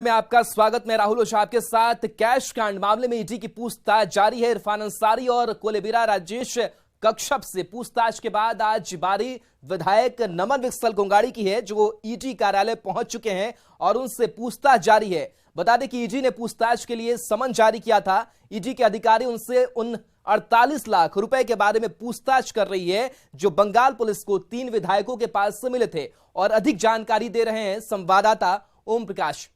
में आपका स्वागत। मैं राहुल ओझा आपके साथ। कैश कांड मामले में ईडी की पूछताछ जारी है। इरफान अंसारी और कोलेबिरा राजेश कश्यप से पूछताछ के बाद आज बारी विधायक नमन विकसल गोंगाड़ी की है, जो ईडी कार्यालय पहुंच चुके हैं और उनसे पूछताछ जारी है। बता दें कि ईडी ने पूछताछ के लिए समन जारी किया था। ईडी के अधिकारी उनसे उन 48 लाख रुपए के बारे में पूछताछ कर रही है जो बंगाल पुलिस को 3 विधायकों के पास से मिले थे। और अधिक जानकारी दे रहे हैं संवाददाता ओम प्रकाश।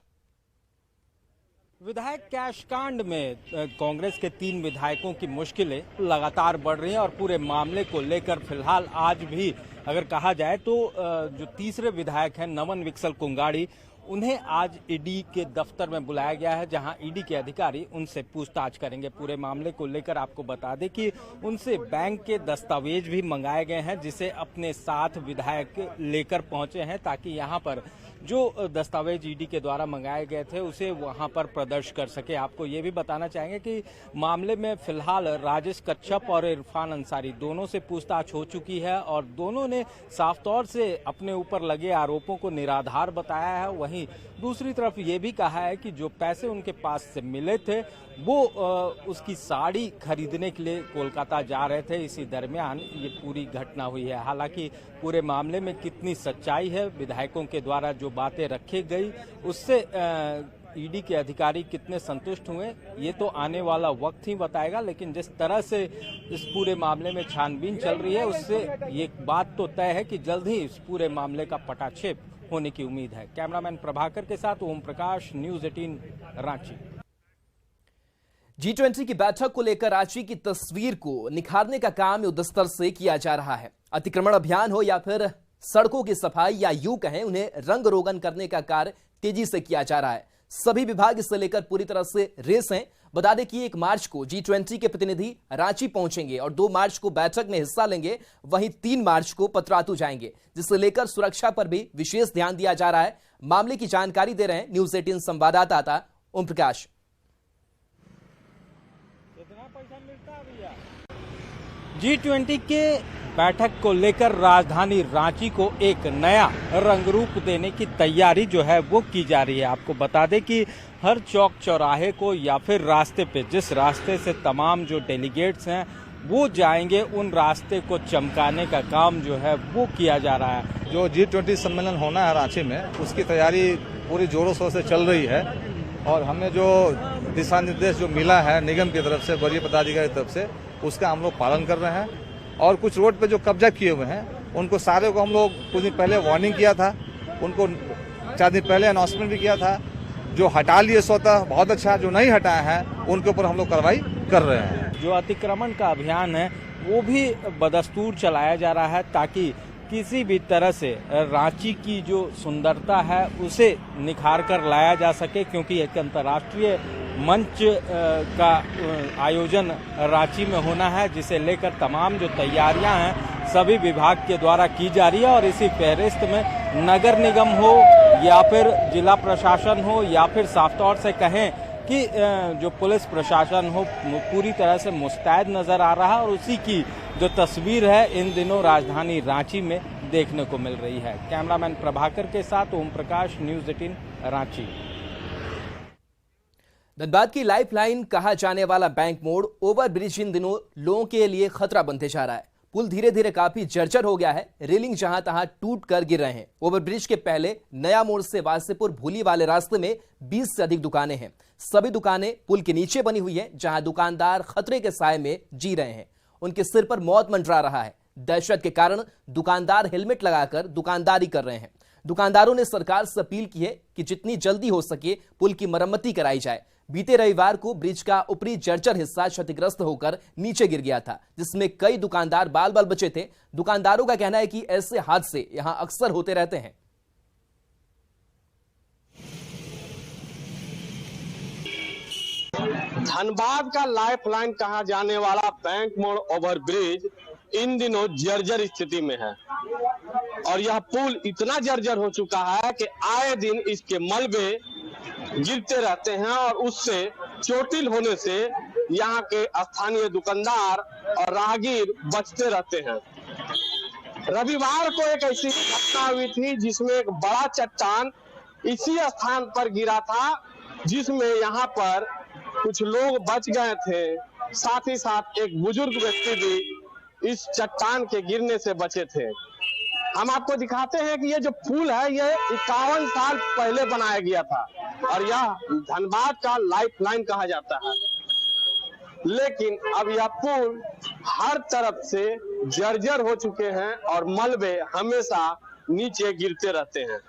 विधायक कैश कांड में कांग्रेस के 3 विधायकों की मुश्किलें लगातार बढ़ रही हैं और पूरे मामले को लेकर फिलहाल आज भी अगर कहा जाए तो जो तीसरे विधायक हैं नमन विकसल गोंगाड़ी, उन्हें आज ईडी के दफ्तर में बुलाया गया है, जहां ईडी के अधिकारी उनसे पूछताछ करेंगे। पूरे मामले को लेकर आपको बता दें कि उनसे बैंक के दस्तावेज भी मंगाए गए हैं, जिसे अपने साथ विधायक लेकर पहुंचे हैं ताकि यहां पर जो दस्तावेज ईडी के द्वारा मंगाए गए थे उसे वहां पर प्रदर्शन कर सके। आपको ये भी बताना चाहेंगे कि मामले में फिलहाल राजेश कश्यप और इरफान अंसारी दोनों से पूछताछ हो चुकी है और दोनों ने साफ तौर से अपने ऊपर लगे आरोपों को निराधार बताया है। वहीं दूसरी तरफ ये भी कहा है कि जो पैसे उनके पास से मिले थे वो उसकी साड़ी खरीदने के लिए कोलकाता जा रहे थे। इसी दरमियान ये पूरी घटना हुई है। हालांकि पूरे मामले में कितनी सच्चाई है, विधायकों के द्वारा जो बातें रखी गई उससे ईडी के अधिकारी कितने संतुष्ट हुए, ये तो आने वाला वक्त ही बताएगा। लेकिन जिस तरह से इस पूरे मामले में छानबीन चल रही है उससे ये बात तो तय है कि जल्द ही इस पूरे मामले का पटाक्षेप होने की उम्मीद है। कैमरामैन प्रभाकर के साथ ओम प्रकाश, न्यूज़ 18 रांची। G20 की बैठक को लेकर रांची की तस्वीर को निखारने का काम युद्धस्तर से किया जा रहा है। अतिक्रमण अभियान हो या फिर सड़कों की सफाई या यूं कहें उन्हें रंग रोगन करने का कार्य तेजी से किया जा रहा है। सभी विभाग इससे लेकर पूरी तरह से रेस हैं। बता दें कि 1 मार्च को G20 के प्रतिनिधि रांची पहुंचेंगे और 2 मार्च को बैठक में हिस्सा लेंगे। वहीं 3 मार्च को पतरातू जाएंगे, जिससे लेकर सुरक्षा पर भी विशेष ध्यान दिया जा रहा है। मामले की जानकारी दे रहे हैं न्यूज़ 18 संवाददाता ओम प्रकाश। G20 के बैठक को लेकर राजधानी रांची को एक नया रंग रूप देने की तैयारी जो है वो की जा रही है। आपको बता दें कि हर चौक चौराहे को या फिर रास्ते पे जिस रास्ते से तमाम जो डेलीगेट्स हैं वो जाएंगे, उन रास्ते को चमकाने का काम जो है वो किया जा रहा है। जो G20 सम्मेलन होना है रांची में, उसकी तैयारी पूरी जोरों शोरों से चल रही है और हमें जो दिशा निर्देश जो मिला है निगम की तरफ से, वरीय पदाधिकारी की तरफ से, उसका हम लोग पालन कर रहे हैं। और कुछ रोड पे जो कब्जा किए हुए हैं उनको सारे को हम लोग कुछ दिन पहले वार्निंग किया था, उनको 4 दिन पहले अनाउंसमेंट भी किया था। जो हटा लिए स्वतः बहुत अच्छा, जो नहीं हटाया है उनके ऊपर हम लोग कार्रवाई कर रहे हैं। जो अतिक्रमण का अभियान है वो भी बदस्तूर चलाया जा रहा है ताकि किसी भी तरह से रांची की जो सुंदरता है उसे निखार कर लाया जा सके, क्योंकि एक अंतर्राष्ट्रीय मंच का आयोजन रांची में होना है, जिसे लेकर तमाम जो तैयारियां हैं सभी विभाग के द्वारा की जा रही है। और इसी फहरिस्त में नगर निगम हो या फिर जिला प्रशासन हो या फिर साफ तौर से कहें कि जो पुलिस प्रशासन हो, पूरी तरह से मुस्तैद नजर आ रहा है। और उसी की जो तस्वीर है इन दिनों राजधानी रांची में देखने को मिल रही है। कैमरामैन प्रभाकर के साथ ओम प्रकाश, न्यूज़ 18 रांची। धनबाद की लाइफलाइन कहा जाने वाला बैंक मोड़ ओवरब्रिज इन दिनों लोगों के लिए खतरा बनते जा रहा है। पुल धीरे धीरे काफी जर्जर हो गया है, रेलिंग जहां तहां टूट कर गिर रहे हैं। ओवरब्रिज के पहले नया मोड़ से वासेपुर भूली वाले रास्ते में 20 से अधिक दुकानें हैं। सभी दुकानें पुल के नीचे बनी हुई हैं, जहां दुकानदार खतरे के साए में जी रहे हैं। उनके सिर पर मौत मंडरा रहा है। दहशत के कारण दुकानदार हेलमेट लगाकर दुकानदारी कर रहे हैं। दुकानदारों ने सरकार से अपील की है कि जितनी जल्दी हो सके पुल की मरम्मती कराई जाए। बीते रविवार को ब्रिज का ऊपरी जर्जर हिस्सा क्षतिग्रस्त होकर नीचे गिर गया था, जिसमें कई दुकानदार बाल बाल बचे थे। दुकानदारों का कहना है कि ऐसे हादसे यहां अक्सर होते रहते हैं। धनबाद का लाइफलाइन कहा जाने वाला बैंक मोड़ ओवरब्रिज इन दिनों जर्जर स्थिति में है और यह पुल इतना जर्जर हो चुका है कि आए दिन इसके मलबे गिरते रहते हैं और उससे चोटिल होने से यहाँ के स्थानीय दुकानदार और राहगीर बचते रहते हैं। रविवार को एक ऐसी घटना हुई थी जिसमें एक बड़ा चट्टान इसी स्थान पर गिरा था जिसमें यहाँ पर कुछ लोग बच गए थे, साथ ही साथ एक बुजुर्ग व्यक्ति भी इस चट्टान के गिरने से बचे थे। हम आपको दिखाते हैं कि ये जो पुल है ये 51 साल पहले बनाया गया था और यह धनबाद का लाइफलाइन कहा जाता है, लेकिन अब यह पुल हर तरफ से जर्जर हो चुके हैं और मलबे हमेशा नीचे गिरते रहते हैं।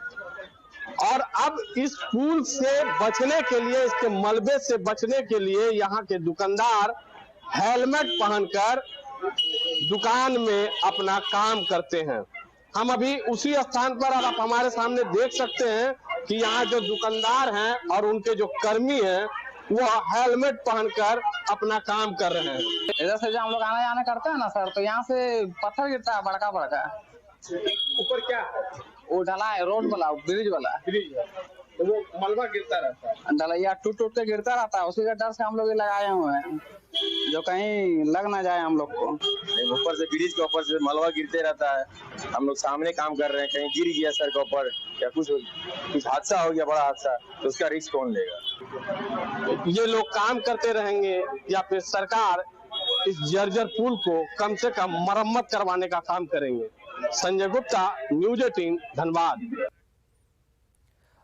और अब इस पुल से बचने के लिए, इसके मलबे से बचने के लिए यहाँ के दुकानदार हेलमेट पहनकर दुकान में अपना काम करते हैं। हम अभी उसी स्थान पर, और आप हमारे सामने देख सकते हैं कि यहाँ जो दुकानदार हैं और उनके जो कर्मी हैं वो हेलमेट पहनकर अपना काम कर रहे हैं। इधर से जब हम लोग आना जाना करते हैं ना सर, तो यहाँ से पत्थर गिरता है बड़का बड़का। ऊपर क्या है? वो ढला है, रोड वाला, ब्रिज वाला ब्रिज है, तो वो मलबा गिरता रहता है, ढलैया टूट टूट के गिरता रहता है। उसी का डर से हम लोग ये लगाए हुए हैं जो कहीं लग ना जाए हम लोग को। ऊपर से ब्रिज के ऊपर से मलबा गिरते रहता है। हम लोग सामने काम कर रहे हैं, कहीं गिर गया सर के ऊपर या कुछ हादसा हो गया, बड़ा हादसा, तो उसका रिस्क कौन लेगा? ये लोग काम करते रहेंगे या फिर सरकार इस जर्जर पुल को कम से कम मरम्मत करवाने का काम करेंगे? संजय गुप्ता, न्यूज़ 18, धनबाद।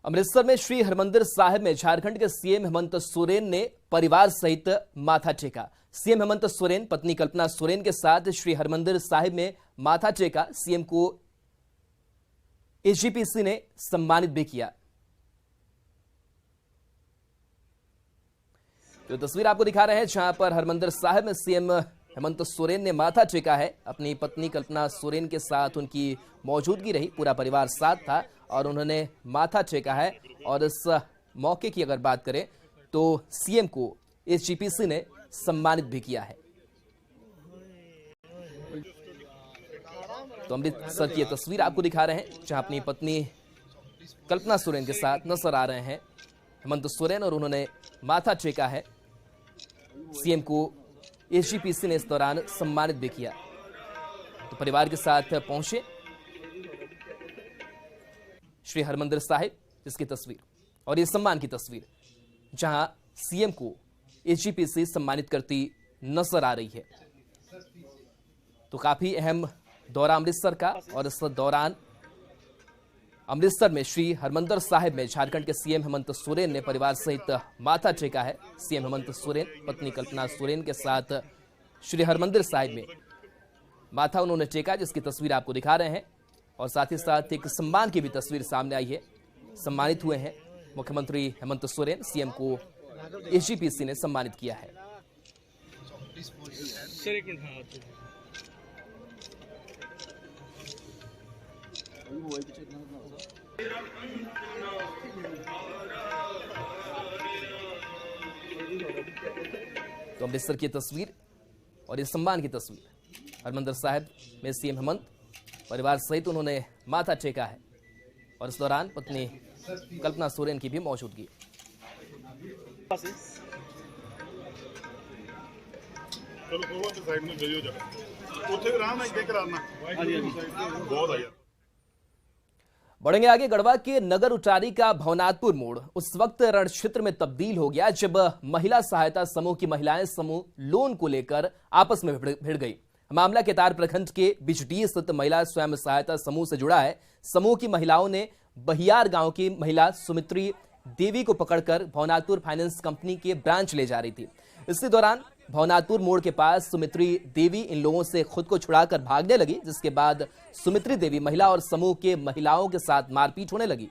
अमृतसर में श्री हरमंदिर साहिब में झारखंड के सीएम हेमंत सोरेन ने परिवार सहित माथा टेका। सीएम हेमंत सोरेन पत्नी कल्पना सोरेन के साथ श्री हरमंदिर साहिब में माथा टेका। सीएम को एसजीपीसी ने सम्मानित भी किया। जो तस्वीर आपको दिखा रहे हैं जहां पर हरमंदिर साहिब में सीएम हेमंत सोरेन ने माथा टेका है। अपनी पत्नी कल्पना सोरेन के साथ उनकी मौजूदगी रही, पूरा परिवार साथ था और उन्होंने माथा टेका है। और इस मौके की अगर बात करें तो सीएम को एसजीपीसी ने सम्मानित भी किया है। तो अमृतसर की तस्वीर आपको दिखा रहे हैं जहां अपनी पत्नी कल्पना सोरेन के साथ नजर आ रहे हैं हेमंत सोरेन और उन्होंने माथा टेका है। सीएम को एसजीपीसी ने इस दौरान सम्मानित भी किया। तो परिवार के साथ पहुंचे श्री हरमंदिर साहिब, जिसकी तस्वीर और ये सम्मान की तस्वीर जहां सीएम को एसजीपीसी सम्मानित करती नजर आ रही है। तो काफी अहम दौरा अमृतसर का, और इस दौरान अमृतसर में श्री हरमंदिर साहिब में झारखंड के सीएम हेमंत सोरेन ने परिवार सहित माथा टेका है। सीएम हेमंत सोरेन पत्नी कल्पना सोरेन के साथ श्री हरमंदिर साहिब में माथा उन्होंने टेका, जिसकी तस्वीर आपको दिखा रहे हैं। और साथ ही साथ एक सम्मान की भी तस्वीर सामने आई है। सम्मानित हुए हैं मुख्यमंत्री हेमंत सोरेन। सीएम को एसजीपीसी ने सम्मानित किया है। तो अमृतसर की तस्वीर और इस सम्मान की तस्वीर, हरमंदिर साहिब में सीएम हेमंत परिवार सहित उन्होंने माथा टेका है। और इस दौरान पत्नी कल्पना सोरेन की भी मौजूदगी। बढ़ेंगे आगे। गढ़वा के नगर उटारी का भवनाथपुर मोड़ उस वक्त रण क्षेत्र में तब्दील हो गया जब महिला सहायता समूह की महिलाएं समूह लोन को लेकर आपस में भिड़ गई। मामला केतार प्रखंड के बिचडी स्थित महिला स्वयं सहायता समूह से जुड़ा है। समूह की महिलाओं ने बहियार गांव की महिला सुमित्री देवी को पकड़कर भवनाथपुर फाइनेंस कंपनी के ब्रांच ले जा रही थी। इसी दौरान भवनाथपुर मोड़ के पास सुमित्री देवी इन लोगों से खुद को छुड़ाकर भागने लगी, जिसके बाद सुमित्री देवी महिला और समूह के महिलाओं के साथ मारपीट होने लगी।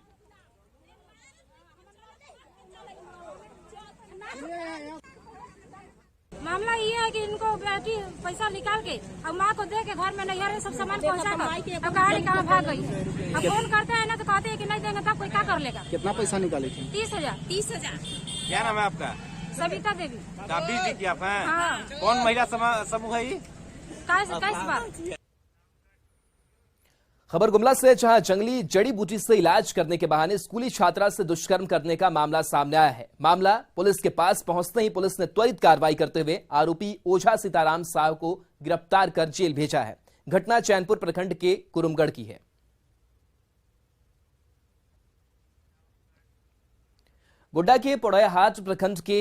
मामला ये है कि इनको बेटी पैसा निकाल के अब माँ को दे के घर में नैहर सब सामान पहुँचा कर अब गाड़ी कहाँ भाग गई। अब फोन करते हैं ना तो कहते हैं कि नहीं देंगे तब कोई क्या कर लेगा। कितना पैसा निकाली थी? 30,000। क्या नाम है आपका? सविता देवी। काबिज जी आप हैं? हाँ। कौन महिला समूह है ये? कैश। खबर गुमला से, जहां जंगली जड़ी बूटी से इलाज करने के बहाने स्कूली छात्रा से दुष्कर्म करने का मामला सामने आया है। मामला पुलिस के पास पहुंचते ही पुलिस ने त्वरित कार्रवाई करते हुए आरोपी ओझा सीताराम साहब को गिरफ्तार कर जेल भेजा है। घटना चैनपुर प्रखंड के कुरुमगढ़ की है। गोड्डा के पोड़ैयाहाट प्रखंड के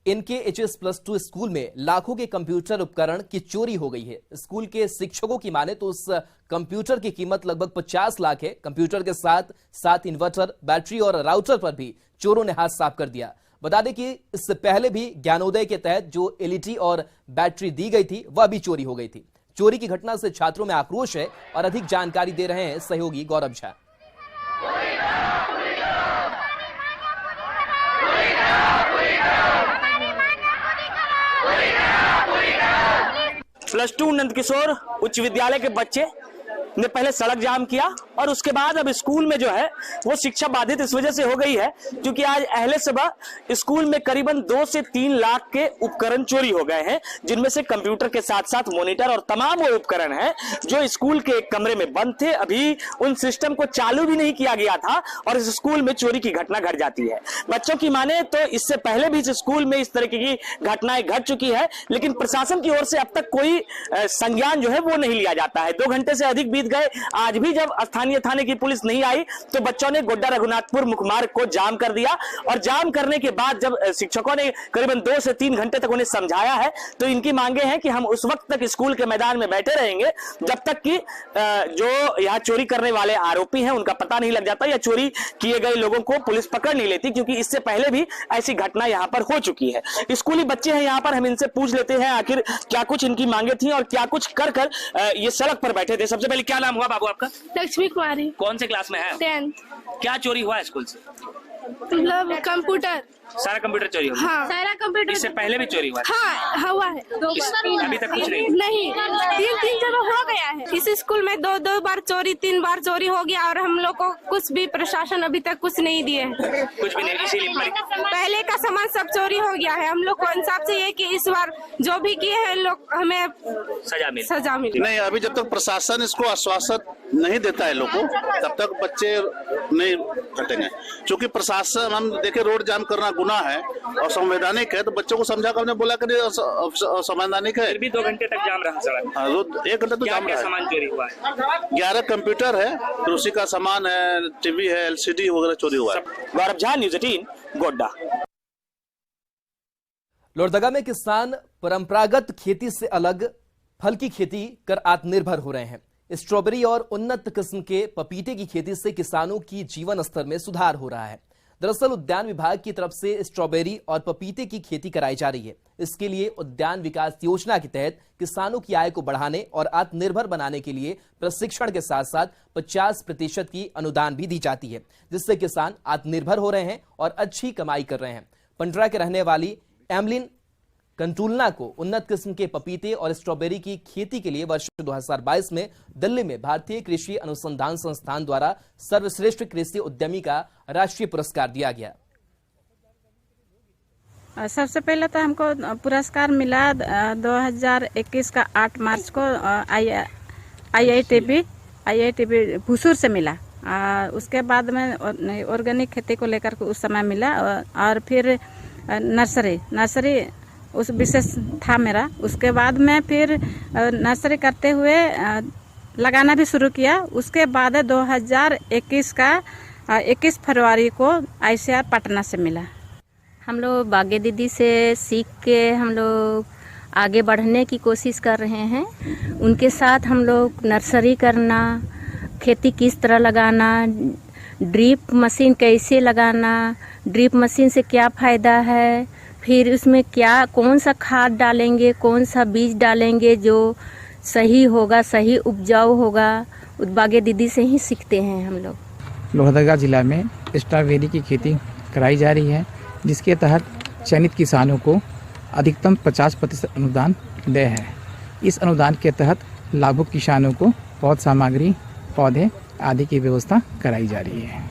NKHS+2 स्कूल में लाखों के कंप्यूटर उपकरण की चोरी हो गई है। स्कूल के शिक्षकों की माने तो उस कंप्यूटर की कीमत लगभग 50 लाख है। कंप्यूटर के साथ इन्वर्टर, बैटरी और राउटर पर भी चोरों ने हाथ साफ कर दिया। बता दें कि इससे पहले भी ज्ञानोदय के तहत जो LED और बैटरी दी गई थी वह भी चोरी हो गई थी। चोरी की घटना से छात्रों में आक्रोश है और अधिक जानकारी दे रहे हैं सहयोगी गौरव झा। +2 नंदकिशोर उच्च विद्यालय के बच्चे ने पहले सड़क जाम किया और उसके बाद अब स्कूल में जो है वो शिक्षा बाधित इस वजह से हो गई है क्योंकि आज अहले सुबह स्कूल में करीबन 2 से 3 लाख के उपकरण चोरी हो गए हैं, जिनमें से कंप्यूटर के साथ साथ मॉनिटर और तमाम वो उपकरण हैं जो स्कूल के एक कमरे में बंद थे। अभी उन सिस्टम को चालू भी नहीं किया गया था और इस स्कूल में चोरी की घटना घट जाती है। बच्चों की माने तो इससे पहले भी इस स्कूल में इस तरीके की घटनाएं घट चुकी है, लेकिन प्रशासन की ओर से अब तक कोई संज्ञान जो है वो नहीं लिया जाता है। 2 घंटे से अधिक बीत गए। आज भी जब स्थानीय थाने की पुलिस नहीं आई तो बच्चों ने गोड्डा रघुनाथपुर मुख्य मार्ग को जाम कर दिया और जाम करने के बाद जब शिक्षकों ने करीबन 2 से 3 घंटे तक उन्हें समझाया है तो इनकी मांगे हैं कि हम उस वक्त तक स्कूल के मैदान में बैठे रहेंगे जब तक कि जो यहाँ चोरी करने वाले आरोपी हैं उनका पता नहीं लग जाता या चोरी किए गए लोगों को पुलिस पकड़ नहीं लेती, क्योंकि इससे पहले भी ऐसी घटना यहाँ पर हो चुकी है। स्कूली बच्चे हैं यहाँ पर, हम इनसे पूछ लेते हैं आखिर क्या कुछ इनकी मांगे थी और क्या कुछ कर ये सड़क पर बैठे थे। सबसे पहले क्या नाम हुआ बाबू आपका? लक्ष्मी कुमारी। कौन से क्लास में है? 10th। क्या चोरी हुआ है स्कूल से? मतलब कंप्यूटर। सारा कंप्यूटर चोरी हुआ? हाँ, सारा कंप्यूटर। इससे पहले भी चोरी हुआ? हाँ, हुआ है। अभी तक कुछ नहीं? नहीं, 3 जगह हो गया है। इस स्कूल में 2 बार चोरी, 3 बार चोरी हो गया और हम लोग को कुछ भी प्रशासन अभी तक कुछ नहीं दिए। कुछ भी नहीं, इसीलिए पहले का सामान सब चोरी हो गया है। हम लोग को इंसाफ चाहिए कि इस बार जो भी किए हैं लोग हमें सजा मिले। नहीं, अभी जब तक प्रशासन इसको आश्वासन नहीं देता है लोग को तब तक बच्चे नहीं हटेंगे, क्योंकि प्रशासन, हम देखे रोड जाम करना गुनाह है और संवैधानिक है, तो बच्चों को समझा कर हमने बोला कि संवैधानिक है। फिर भी 2 घंटे तक जाम रहा सड़क। हाँ, 1 घंटे तो जाम रहा है। सामान चोरी हुआ है? 11 कंप्यूटर है, फिर उसी का सामान है, टीवी है, LCD वगैरह चोरी हुआ है। गौरव झा, न्यूज़ 18, गोड्डा। लोहरदगा में किसान परंपरागत खेती से अलग फल की खेती कर आत्मनिर्भर हो रहे हैं। स्ट्रॉबेरी और उन्नत किस्म के पपीते की खेती से किसानों की जीवन स्तर में सुधार हो रहा है। दरअसल उद्यान विभाग की तरफ से स्ट्रॉबेरी और पपीते की खेती कराई जा रही है। इसके लिए उद्यान विकास योजना के तहत किसानों की आय को बढ़ाने और आत्मनिर्भर बनाने के लिए प्रशिक्षण के साथ साथ 50% की अनुदान भी दी जाती है, जिससे किसान आत्मनिर्भर हो रहे हैं और अच्छी कमाई कर रहे हैं। पंडरा के रहने वाली एमलिन कंटुलना को उन्नत किस्म के पपीते और स्ट्रॉबेरी की खेती के लिए वर्ष 2022 में दिल्ली में भारतीय कृषि अनुसंधान संस्थान द्वारा सर्वश्रेष्ठ कृषि उद्यमी का राष्ट्रीय पुरस्कार दिया गया। सबसे पहले तो हमको पुरस्कार मिला 2021 का 8 मार्च को IITB भूसूर से मिला। उसके बाद में ऑर्गेनिक खेती को लेकर उस समय मिला और फिर नर्सरी उस विशेष था मेरा। उसके बाद में फिर नर्सरी करते हुए लगाना भी शुरू किया। उसके बाद 2021 का 21 फरवरी को ICR पटना से मिला। हम लोग बागे दीदी से सीख के हम लोग आगे बढ़ने की कोशिश कर रहे हैं। उनके साथ हम लोग नर्सरी करना, खेती किस तरह लगाना, ड्रिप मशीन कैसे लगाना, ड्रिप मशीन से क्या फ़ायदा है, फिर उसमें कौन सा खाद डालेंगे, कौन सा बीज डालेंगे जो सही होगा, सही उपजाऊ होगा, बागे दीदी से ही सीखते हैं हम लोग। लोहरदगा जिला में स्ट्रॉबेरी की खेती कराई जा रही है, जिसके तहत चयनित किसानों को अधिकतम 50% अनुदान दे है। इस अनुदान के तहत लाभुक किसानों को पौध सामग्री, पौधे आदि की व्यवस्था कराई जा रही है।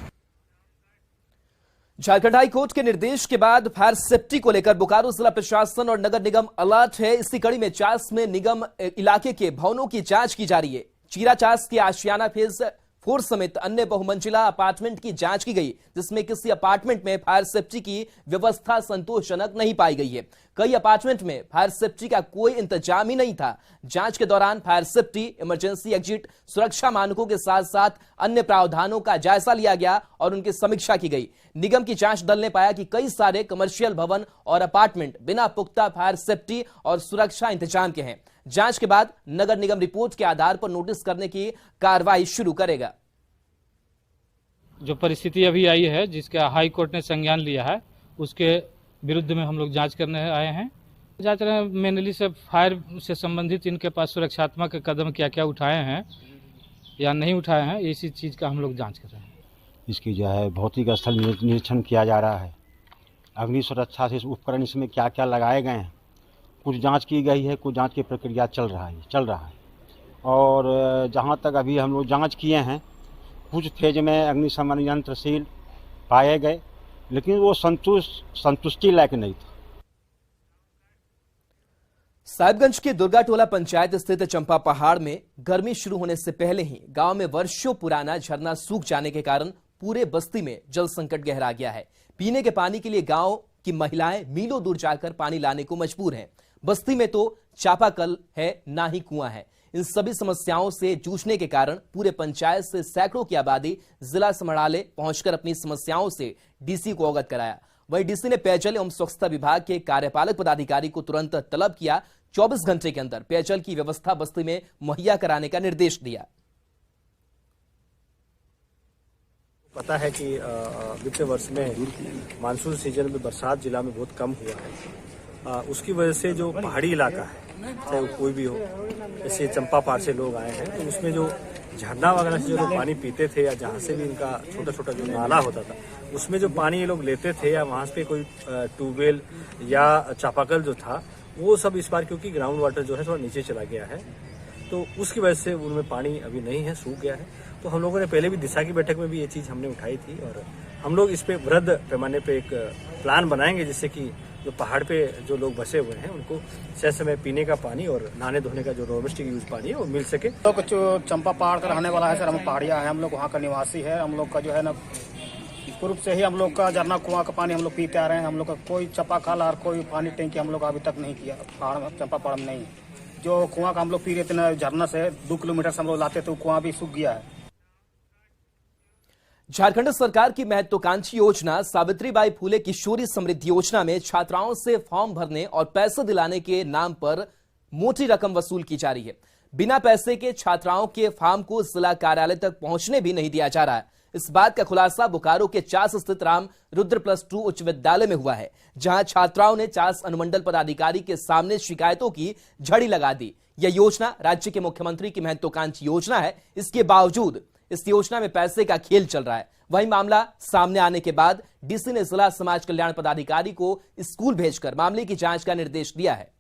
झारखंड हाई कोर्ट के निर्देश के बाद फायर सेफ्टी को लेकर बोकारो जिला प्रशासन और नगर निगम अलर्ट है। इसी कड़ी में चास में निगम इलाके के भवनों की जांच की जा रही है। चीरा चास के आशियाना फेज 4 समेत अन्य बहुमंजिला अपार्टमेंट की जांच की गई, जिसमें किसी अपार्टमेंट में फायर सेफ्टी की व्यवस्था संतोषजनक नहीं पाई गई है। कई अपार्टमेंट में फायर सेफ्टी का कोई इंतजाम ही नहीं था। जांच के दौरान फायर सेफ्टी, इमरजेंसी एग्जिट, सुरक्षा मानकों के साथ साथ अन्य प्रावधानों का जायजा लिया गया और उनकी समीक्षा की गई। निगम की जांच दल ने पाया कि कई सारे कमर्शियल भवन और अपार्टमेंट बिना पुख्ता फायर सेफ्टी और सुरक्षा इंतजाम के हैं। जांच के बाद नगर निगम रिपोर्ट के आधार पर नोटिस करने की कार्रवाई शुरू करेगा। जो परिस्थिति अभी आई है, जिसका हाई कोर्ट ने संज्ञान लिया है, उसके विरुद्ध में हम लोग जांच करने आए हैं। जांच रहे हैं मेनली से फायर से संबंधित इनके पास सुरक्षात्मक कदम क्या क्या उठाए हैं या नहीं उठाए हैं, इसी चीज का हम लोग जांच कर रहे हैं। इसकी जो है भौतिक स्थल निरीक्षण किया जा रहा है। अग्नि सुरक्षा से उपकरण इसमें क्या क्या लगाए गए हैं, कुछ जांच की गई है, कुछ जांच की प्रक्रिया चल रहा है। और जहां तक अभी हम लोग जांच किए हैं, कुछ फेज में अग्निशमन यंत्रशील पाए गए, लेकिन वो संतुष्टि लायक नहीं था। साहिबगंज के दुर्गाटोला पंचायत स्थित चंपा पहाड़ में गर्मी शुरू होने से पहले ही गांव में वर्षों पुराना झरना सूख जाने के कारण पूरे बस्ती में जल संकट गहरा गया है। पीने के पानी के लिए गांव की महिलाएं मीलों दूर जाकर पानी लाने को मजबूर हैं। बस्ती में तो चापाकल है, ना ही कुआं है। इन सभी समस्याओं से जूझने के कारण पूरे पंचायत से सैकड़ों की आबादी जिला समाहरणालय पहुंचकर अपनी समस्याओं से डीसी को अवगत कराया। वहीं डीसी ने पेयजल एवं स्वच्छता विभाग के कार्यपालक पदाधिकारी को तुरंत तलब किया। 24 घंटे के अंदर पेयजल की व्यवस्था बस्ती में मुहैया कराने का निर्देश दिया। पता है कि बीते वर्ष में मानसून सीजन में बरसात जिला में बहुत कम हुआ है। उसकी वजह से जो पहाड़ी इलाका है, चाहे वो कोई भी हो, जैसे चंपा पहाड़ से लोग आए हैं, तो उसमें जो झरना वगैरह से जो लोग पानी पीते थे या जहाँ से भी इनका छोटा छोटा जो नाला होता था, उसमें जो पानी ये लोग लेते थे या वहाँ पे कोई ट्यूबवेल या चापाकल जो था, वो सब इस बार क्योंकि ग्राउंड वाटर जो है थोड़ा नीचे चला गया है, तो उसकी वजह से उनमें पानी अभी नहीं है, सूख गया है। तो हम लोगों ने पहले भी दिशा की बैठक में भी ये चीज़ हमने उठाई थी और हम लोग इस पे वृहद पैमाने पे एक प्लान बनाएंगे, जिससे कि जो पहाड़ पे जो लोग बसे हुए हैं उनको सही समय पीने का पानी और नहाने धोने का जो डोमेस्टिक यूज पानी है वो मिल सके। तो कुछ चंपा पहाड़ का रहने वाला है सर, हम पहाड़िया है, हम लोग वहाँ का निवासी है। हम लोग का जो है ना पूर्व से ही हम लोग का झरना कुआं का पानी हम लोग पीते आ रहे हैं। हम लोग का कोई चापाकल और कोई पानी टैंकी हम लोग अभी तक नहीं किया पहाड़ में, चंपा पहाड़ में नहीं। जो कुआं का हम लोग पी रहे थे ना झरना से 2 किलोमीटर से हम लोग लाते थे, कुआं भी सूख गया है। झारखंड सरकार की महत्वाकांक्षी योजना सावित्रीबाई फुले किशोरी समृद्धि योजना में छात्राओं से फॉर्म भरने और पैसे दिलाने के नाम पर मोटी रकम वसूल की जा रही है। बिना पैसे के छात्राओं के फॉर्म को जिला कार्यालय तक पहुंचने भी नहीं दिया जा रहा है। इस बात का खुलासा बोकारो के चास स्थित राम रुद्र +2 उच्च विद्यालय में हुआ है, जहां छात्राओं ने चास अनुमंडल पदाधिकारी के सामने शिकायतों की झड़ी लगा दी। यह योजना राज्य के मुख्यमंत्री की महत्वाकांक्षी योजना है। इसके बावजूद इस योजना में पैसे का खेल चल रहा है। वहीं मामला सामने आने के बाद डीसी ने जिला समाज कल्याण पदाधिकारी को स्कूल भेजकर मामले की जांच का निर्देश दिया है।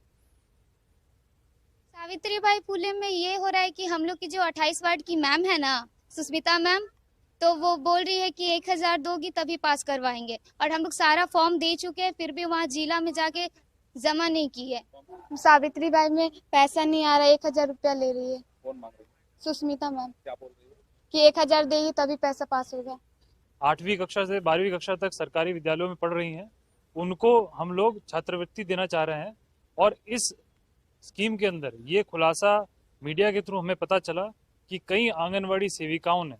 सावित्रीबाई फुले में ये हो रहा है कि हम लोग की जो 28 वार्ड की मैम है ना, सुस्मिता मैम, तो वो बोल रही है कि 1000 दोगी तभी पास करवाएंगे, और हम लोग सारा फॉर्म दे चुके हैं, फिर भी वहाँ जिला में जाके जमा नहीं की है। सावित्रीबाई में पैसा नहीं आ रहा, 1000 रुपया ले रही है। कौन मांग रही है? सुस्मिता मैम। क्या बोल रही है? कि 1000 देगी तभी पैसा पास होगा। 8वीं कक्षा से 12वीं कक्षा तक सरकारी विद्यालयों में पढ़ रही हैं, उनको हम लोग छात्रवृत्ति देना चाह रहे हैं। और इस स्कीम के अंदर ये खुलासा मीडिया के थ्रू हमें पता चला कि कई आंगनवाड़ी सेविकाओं ने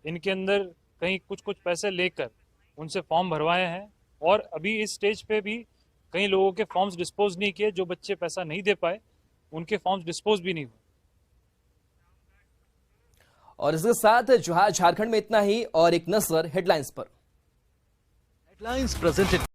इनके अंदर कहीं कुछ पैसे लेकर उनसे फॉर्म भरवाए हैं, और अभी इस स्टेज पे भी कई लोगों के फॉर्म्स डिस्पोज नहीं किए। जो बच्चे पैसा नहीं दे पाए उनके फॉर्म्स डिस्पोज भी नहीं हुए। और इसके साथ झारखंड में इतना ही, और एक नजर हेडलाइंस पर। Headlines presented